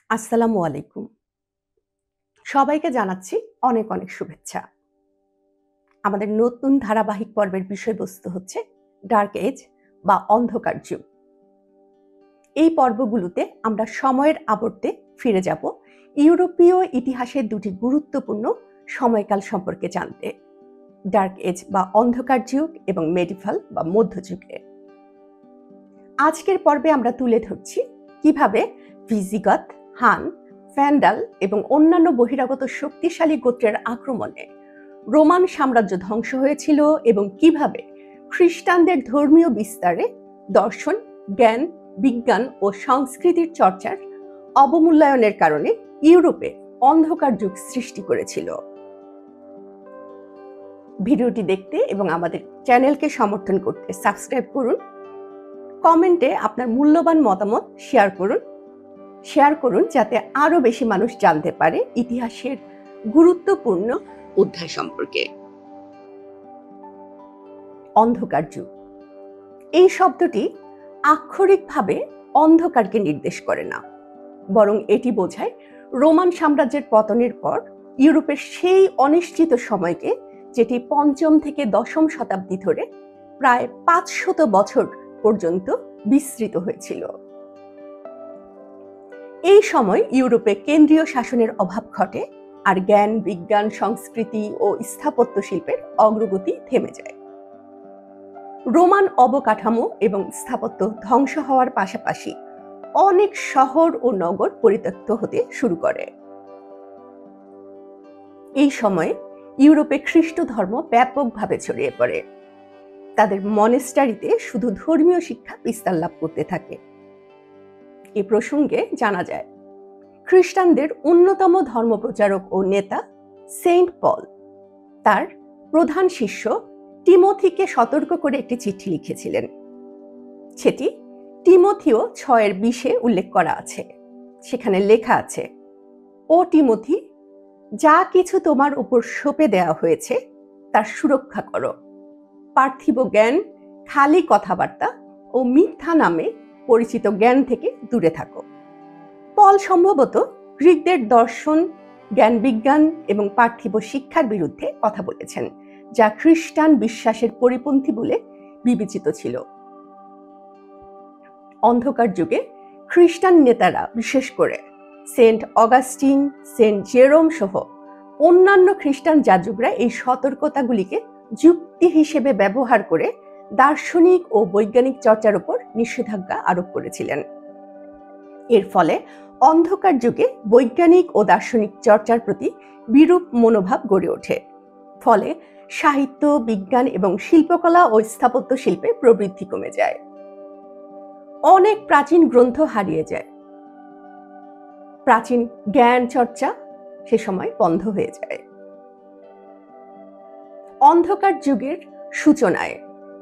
আসসালামু আলাইকুম। সবাইকে জানাচ্ছি অনেক অনেক শুভেচ্ছা। আমাদের নতুন ধারাবাহিক পর্বের বিষয়বস্তু হচ্ছে ডার্ক এজ বা অন্ধকার যুগ। এই পর্বগুলোতে আমরা সময়ের আবর্তে ফিরে যাব ইউরোপীয় ইতিহাসের দুটি গুরুত্বপূর্ণ সময়কাল সম্পর্কে জানতে, ডার্ক এজ বা অন্ধকার যুগ এবং মেডিভাল বা মধ্যযুগে। আজকের পর্বে আমরা তুলে ধরছি কিভাবে ভিজিগথ, হান, ভ্যান্ডাল এবং অন্যান্য বহিরাগত শক্তিশালী গোত্রের আক্রমণে রোমান সাম্রাজ্য ধ্বংস হয়েছিল এবং কিভাবে খ্রিস্টানদের ধর্মীয় বিস্তারে দর্শন, জ্ঞান, বিজ্ঞান ও সংস্কৃতির চর্চার অবমূল্যায়নের কারণে ইউরোপে অন্ধকার যুগ সৃষ্টি করেছিল। ভিডিওটি দেখতে এবং আমাদের চ্যানেলকে সমর্থন করতে সাবস্ক্রাইব করুন, কমেন্টে আপনার মূল্যবান মতামত শেয়ার করুন যাতে আরো বেশি মানুষ জানতে পারে ইতিহাসের গুরুত্বপূর্ণ অধ্যায় সম্পর্কে। অন্ধকার যুগ এই শব্দটি আক্ষরিকভাবে অন্ধকারকে নির্দেশ করে না, বরং এটি বোঝায় রোমান সাম্রাজ্যের পতনের পর ইউরোপের সেই অনিশ্চিত সময়কে, যেটি ৫ম থেকে ১০ম শতাব্দী ধরে প্রায় ৫০০ বছর পর্যন্ত বিস্তৃত হয়েছিল। এই সময় ইউরোপে কেন্দ্রীয় শাসনের অভাব ঘটে আর জ্ঞান, বিজ্ঞান, সংস্কৃতি ও স্থাপত্য শিল্পের অগ্রগতি থেমে যায়। রোমান অবকাঠামো এবং স্থাপত্য ধ্বংস হওয়ার পাশাপাশি অনেক শহর ও নগর পরিত্যক্ত হতে শুরু করে। এই সময়ে ইউরোপে খ্রিস্ট ধর্ম ব্যাপকভাবে ছড়িয়ে পড়ে। তাদের মনেস্টারিতে শুধু ধর্মীয় শিক্ষা বিস্তার লাভ করতে থাকে। এ প্রসঙ্গে জানা যায়, খ্রিস্টানদের অন্যতম ধর্মপ্রচারক ও নেতা সেন্ট পল তার প্রধান শিষ্য টিমোথিকে সতর্ক করে একটি চিঠি লিখেছিলেন। সেটি টিমোথিও ৬:২০ উল্লেখ করা আছে। সেখানে লেখা আছে, ও টিমোথি, যা কিছু তোমার উপর সঁপে দেওয়া হয়েছে তার সুরক্ষা করো। পার্থিব জ্ঞান, খালি কথাবার্তা ও মিথ্যা নামে পরিচিত জ্ঞান থেকে দূরে থাকো। পল সম্ভবত গ্রিকদের দর্শন, জ্ঞান, বিজ্ঞান এবং পার্থিব শিক্ষার বিরুদ্ধে কথা বলেছেন, যা খ্রিস্টান বিশ্বাসের পরিপন্থী বলে বিবেচিত ছিল। অন্ধকার যুগে খ্রিস্টান নেতারা, বিশেষ করে সেন্ট অগাস্টিন, সেন্ট জেরোম সহ অন্যান্য খ্রিস্টান যাজকরা এই সতর্কতাগুলিকে যুক্তি হিসেবে ব্যবহার করে দার্শনিক ও বৈজ্ঞানিক চর্চার উপর নিষেধাজ্ঞা আরোপ করেছিলেন। এর ফলে অন্ধকার যুগে বৈজ্ঞানিক ও দার্শনিক চর্চার প্রতি বিরূপ মনোভাব গড়ে ওঠে। ফলে সাহিত্য, বিজ্ঞান এবং শিল্পকলা ও স্থাপত্য শিল্পে প্রবৃদ্ধি কমে যায়। অনেক প্রাচীন গ্রন্থ হারিয়ে যায়। প্রাচীন জ্ঞান চর্চা সে সময় বন্ধ হয়ে যায়। অন্ধকার যুগের সূচনায়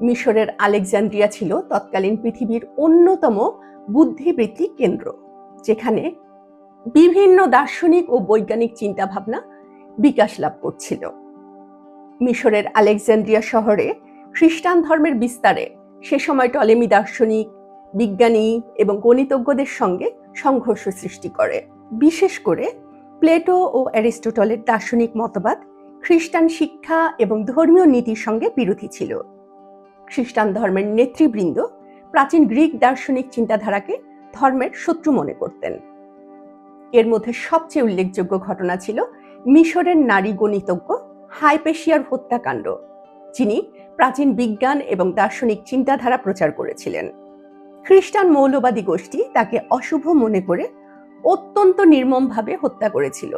মিশরের আলেকজান্দ্রিয়া ছিল তৎকালীন পৃথিবীর অন্যতম বুদ্ধিবৃত্তিক কেন্দ্র, যেখানে বিভিন্ন দার্শনিক ও বৈজ্ঞানিক চিন্তাভাবনা বিকাশ লাভ করছিল। মিশরের আলেকজান্দ্রিয়া শহরে খ্রিস্টান ধর্মের বিস্তারে সে সময় টলেমি দার্শনিক, বিজ্ঞানী এবং গণিতজ্ঞদের সঙ্গে সংঘর্ষ সৃষ্টি করে। বিশেষ করে প্লেটো ও অ্যারিস্টটলের দার্শনিক মতবাদ খ্রিস্টান শিক্ষা এবং ধর্মীয় নীতির সঙ্গে বিরোধী ছিল। খ্রিস্টান ধর্মের নেতৃবৃন্দ প্রাচীন গ্রিক দার্শনিক চিন্তাধারাকে ধর্মের শত্রু মনে করতেন। এর মধ্যে সবচেয়ে উল্লেখযোগ্য ঘটনা ছিল মিশরের নারী গণিতজ্ঞ হাইপেশিয়ার হত্যাকাণ্ড, যিনি প্রাচীন বিজ্ঞান এবং দার্শনিক চিন্তাধারা প্রচার করেছিলেন। খ্রিস্টান মৌলবাদী গোষ্ঠী তাকে অশুভ মনে করে অত্যন্ত নির্মমভাবে হত্যা করেছিল,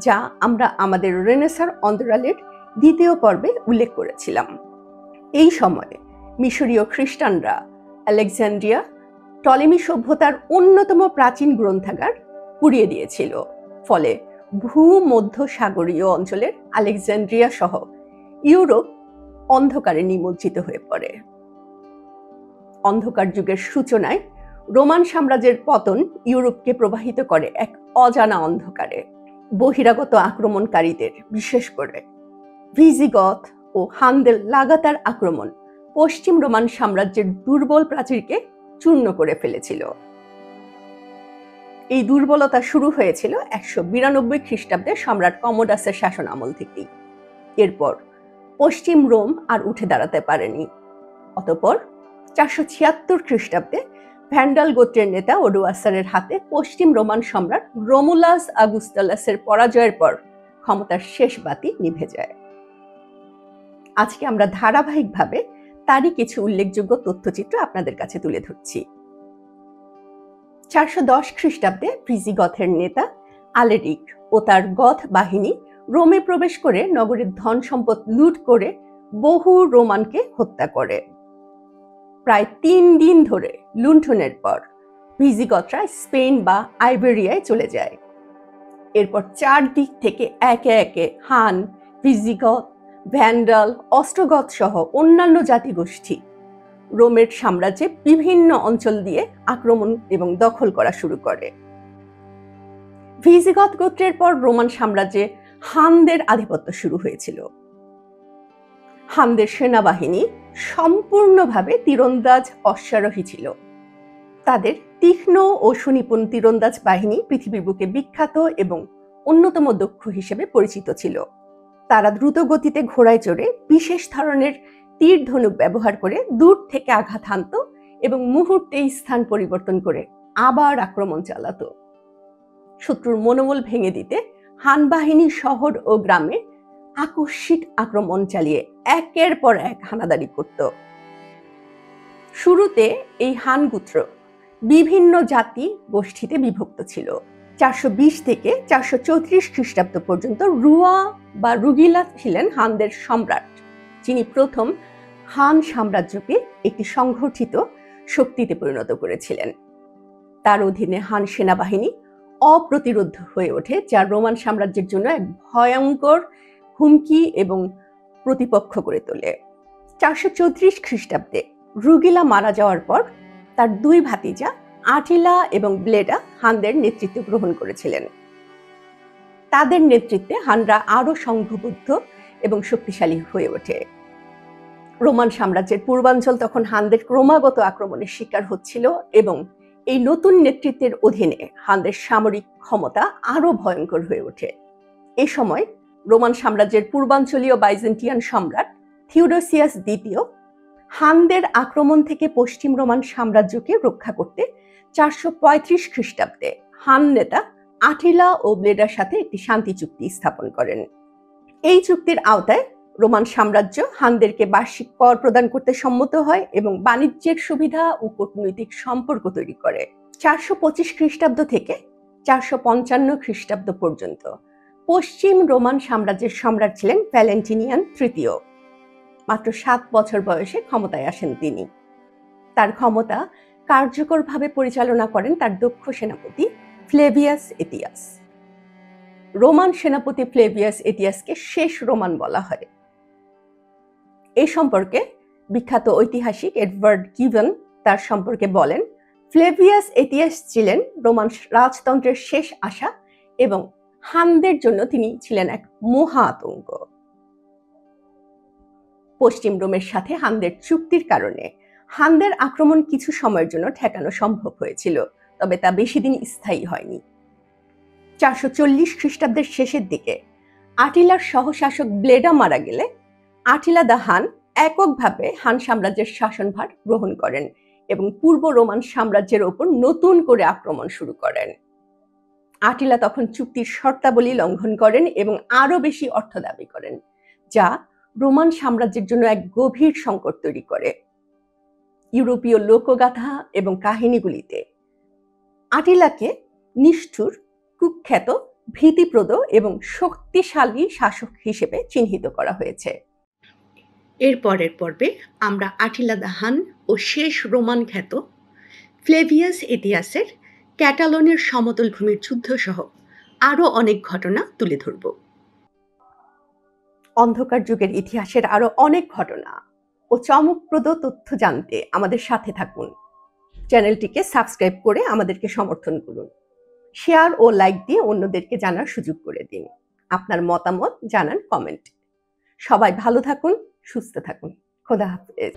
যা আমরা আমাদের রেনেসাঁর অন্তরালের ২য় পর্বে উল্লেখ করেছিলাম। এই সময়ে মিশরীয় খ্রিস্টানরা আলেকজান্দ্রিয়া, টলেমি সভ্যতার অন্যতম প্রাচীন গ্রন্থাগার পুড়িয়ে দিয়েছিল। ফলে ভূমধ্য সাগরীয় অঞ্চলের আলেকজান্দ্রিয়া সহ ইউরোপ অন্ধকারে নিমজ্জিত হয়ে পড়ে। অন্ধকার যুগের সূচনায় রোমান সাম্রাজ্যের পতন ইউরোপকে প্রবাহিত করে এক অজানা অন্ধকারে। বহিরাগত আক্রমণকারীদের, বিশেষ করে ভিজিগথ ও হানদের লাগাতার আক্রমণ পশ্চিম রোমান সাম্রাজ্যের দুর্বল প্রাচীরকে চূর্ণ করে ফেলেছিল। এই দুর্বলতা শুরু হয়েছিল 192 খ্রিস্টাব্দে সম্রাট কমোডাসের শাসন আমল থেকেই। এরপর পশ্চিম রোম আর উঠে দাঁড়াতে পারেনি। অতঃপর 476 খ্রিস্টাব্দে ভ্যান্ডাল গোত্রের নেতা ওডোয়াসারের হাতে পশ্চিম রোমান সম্রাট রোমুলাস আগুস্টালাসের পরাজয়ের পর ক্ষমতার শেষ বাতি নিভে যায়। আজকে আমরা ধারাবাহিকভাবে তারই কিছু উল্লেখযোগ্য তথ্যচিত্র আপনাদের কাছে তুলে ধরছি। 410 খ্রিস্টাব্দে ভিজিগথের নেতা আলেরিক ও তার গথ বাহিনী রোমে প্রবেশ করে নগরের ধন সম্পদ লুট করে বহু রোমানকে হত্যা করে। প্রায় 3 দিন ধরে লুণ্ঠনের পর ভিজিগথরা স্পেন বা আইবেরিয়ায় চলে যায়। এরপর 4 দিক থেকে একে একে হান, ভিজিগথ, ভ্যান্ডাল, অস্ট্রোগথ সহ অন্যান্য জাতিগোষ্ঠী রোমের সাম্রাজ্যে বিভিন্ন অঞ্চল দিয়ে আক্রমণ এবং দখল করা শুরু করে। ভিজিগথ গোত্রের পর রোমান সাম্রাজ্যে হানদের আধিপত্য শুরু হয়েছিল। হানদের সেনাবাহিনী সম্পূর্ণভাবে তীরন্দাজ অশ্বারোহী ছিল। তাদের তীক্ষ্ণ ও সুনিপুণ তীরন্দাজ বাহিনী পৃথিবীর বুকে বিখ্যাত এবং অন্যতম দক্ষ হিসেবে পরিচিত ছিল। তারা দ্রুত গতিতে ঘোড়ায় চড়ে বিশেষ ধরনের তীর ধনুক ব্যবহার করে দূর থেকে আঘাত হানত এবং মুহূর্তেই স্থান পরিবর্তন করে আবার আক্রমণ চালাতো। শত্রুর মনোবল ভেঙে দিতে হান বাহিনী শহর ও গ্রামে আকস্মিক আক্রমণ চালিয়ে একের পর এক হানাদারি করত। শুরুতে এই হান গোত্র বিভিন্ন জাতি গোষ্ঠীতে বিভক্ত ছিল। 420 থেকে 434 খ্রিস্টাব্দ পর্যন্ত রুয়া বা রুগিলা ছিলেন হানদের সম্রাট, যিনি প্রথম হান সাম্রাজ্যকে একটি সংগঠিত শক্তিতে পরিণত করেছিলেন। তার অধীনে হান সেনাবাহিনী অপ্রতিরোধ হয়ে ওঠে, যা রোমান সাম্রাজ্যের জন্য এক ভয়ঙ্কর হুমকি এবং প্রতিপক্ষ করে তোলে। 434 খ্রিস্টাব্দে রুগিলা মারা যাওয়ার পর তার 2 ভাতিজা আটিলা এবং ব্লেডা হানদের নেতৃত্ব গ্রহণ করেছিলেন। তাদের নেতৃত্বে হানরা আরো সংঘবদ্ধ এবং শক্তিশালী হয়ে ওঠে। রোমান সাম্রাজ্যের পূর্বাঞ্চল তখন হানদের ক্রমাগত আক্রমণের শিকার হচ্ছিল এবং এই নতুন নেতৃত্বের অধীনে হানদের সামরিক ক্ষমতা আরো ভয়ঙ্কর হয়ে ওঠে। এ সময় রোমান সাম্রাজ্যের পূর্বাঞ্চলীয় বাইজেন্টিয়ান সম্রাট থিওডোসিয়াস দ্বিতীয় হানদের আক্রমণ থেকে পশ্চিম রোমান সাম্রাজ্যকে রক্ষা করতে 435 খ্রিস্টাব্দে হান নেতা আটিলা ও ব্লেডার সাথে একটি শান্তি চুক্তি স্থাপন করেন। এই চুক্তির আওতায় রোমান সাম্রাজ্য হানদেরকে বার্ষিক কর প্রদান করতে সম্মত হয় এবং বাণিজ্যের সুবিধা ও কূটনৈতিক সম্পর্ক তৈরি করে। 425 খ্রিস্টাব্দ থেকে 455 খ্রিস্টাব্দ পর্যন্ত পশ্চিম রোমান সাম্রাজ্যের সম্রাট ছিলেন ভ্যালেন্টিনিয়ান তৃতীয়। মাত্র 7 বছর বয়সে ক্ষমতায় আসেন তিনি। তার ক্ষমতা কার্যকরভাবে পরিচালনা করেন তার দক্ষ সেনাপতি ফ্লেভিয়াস এটিয়াস। রোমান সেনাপতি ফ্লেভিয়াস এটিয়াসকে শেষ রোমান বলা হয়। এই সম্পর্কে বিখ্যাত ঐতিহাসিক এডওয়ার্ড গিভন তার সম্পর্কে বলেন, ফ্লেভিয়াস এটিয়াস ছিলেন রোমান রাজতন্ত্রের শেষ আশা এবং হানদের জন্য তিনি ছিলেন এক মহা আতঙ্ক। পশ্চিম রোমের সাথে হানদের চুক্তির কারণে হানদের আক্রমণ কিছু সময়ের জন্য ঠেকানো সম্ভব হয়েছিল, তবে তা বেশি দিন স্থায়ী হয়নি। 440 খ্রিস্টাব্দের শেষের দিকে আটিলার সহশাসক ব্লেডা মারা গেলে আটিলা দা হান এককভাবে হান সাম্রাজ্যের শাসনভার গ্রহণ করেন এবং পূর্ব রোমান সাম্রাজ্যের ওপর নতুন করে আক্রমণ শুরু করেন। আটিলা তখন চুক্তির শর্তাবলী লঙ্ঘন করেন এবং আরো বেশি অর্থ দাবি করেন, যা রোমান সাম্রাজ্যের জন্য এক গভীর সংকট তৈরি করে। ইউরোপীয় লোকগাথা এবং কাহিনীগুলিতে আটিলাকে নিষ্ঠুর, কুখ্যাত, ভীতিপ্রদ এবং শক্তিশালী শাসক হিসেবে চিহ্নিত করা হয়েছে। এর পরের পর্বে আমরা আটিলা দা হান ও শেষ রোমান খ্যাত ফ্লেভিয়াস এটিয়াসের ক্যাটালনের সমতল ভূমির যুদ্ধ সহ আরো অনেক ঘটনা তুলে ধরব। অন্ধকার যুগের ইতিহাসের আরো অনেক ঘটনা ও চমকপ্রদ তথ্য জানতে আমাদের সাথে থাকুন। চ্যানেলটিকে সাবস্ক্রাইব করে আমাদেরকে সমর্থন করুন। শেয়ার ও লাইক দিয়ে অন্যদেরকে জানার সুযোগ করে দিন। আপনার মতামত জানান কমেন্ট। সবাই ভালো থাকুন, সুস্থ থাকুন। খোদা হাফেজ।